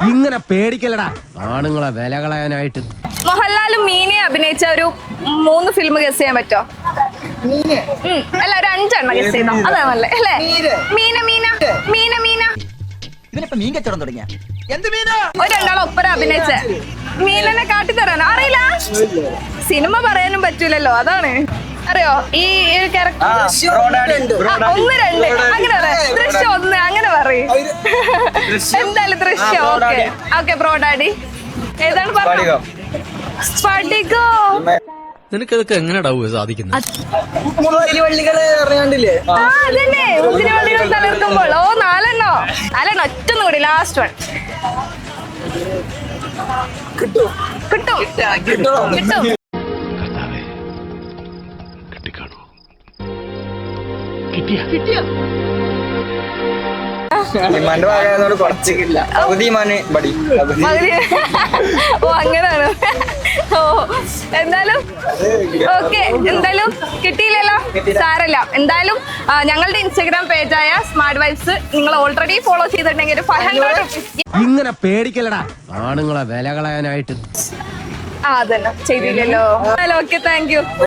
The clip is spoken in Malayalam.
ഇങ്ങനെ പേടിക്കലടാ ആണുങ്ങളെ വില കളയാനായിട്ട്. മോഹൻലാലും മീനയെ അഭിനയിച്ച ഒരു 3 ഫിലിം ഗസ് ചെയ്യാൻ പറ്റോ? അല്ല, ഒരു 5 എണ്ണം ഗസ് ചെയ്തോ. അതാ നല്ലേ അല്ലേ? മീന മീന മീന മീന ഇവനിപ്പോ മീൻ കച്ചവടം തുടങ്ങിയ എന്ത് മീന? ഒരു 2 ആൾ ഒപ്പര അഭിനയിച്ച മീനനെ കാട്ടിത്തരാനോ? അറിയില്ല, സിനിമ പറയാനും പറ്റൂലല്ലോ, അതാണ്. അറിയോ ഈ ക്യാരക്ടർ? 1, 2 അങ്ങനെ പറയാം. ദൃശ്യം 1 അങ്ങനെ പറയും. എന്തായാലും ദൃശ്യം. Okay okay. ബ്രോഡാഡി ഏതാണ് പറഞ്ഞത്? സ്ഫടികോ. നിനക്കതൊക്കെ എങ്ങനെയാ സാധിക്കുന്നത്? അതന്നെ, മുന്തിരിവള്ളികൾ തളിർക്കുമ്പോൾ. ഓ, 4 എണ്ണോ? ഒറ്റൊന്നും കൂടി, ലാസ്റ്റ് 1. കിട്ടും കിട്ടും. ഓ, അങ്ങനെയാണ്. ഓ, എന്തായാലും ഓക്കെ. എന്തായാലും കിട്ടിയില്ലല്ലോ, സാരല്ല. എന്തായാലും ഞങ്ങളുടെ ഇൻസ്റ്റഗ്രാം പേജായ സ്മാർട്ട് വൈബ്സ് നിങ്ങൾ ഓൾറെഡി ഫോളോ ചെയ്തിട്ടുണ്ടെങ്കിൽ ഒരു 500 rupees. ഇങ്ങനെ പേടിക്കലടാ ആണുങ്ങളെ വില കളയാനായിട്ട്. അതന്നെ ചെയ്തില്ലല്ലോ. Okay, thank U.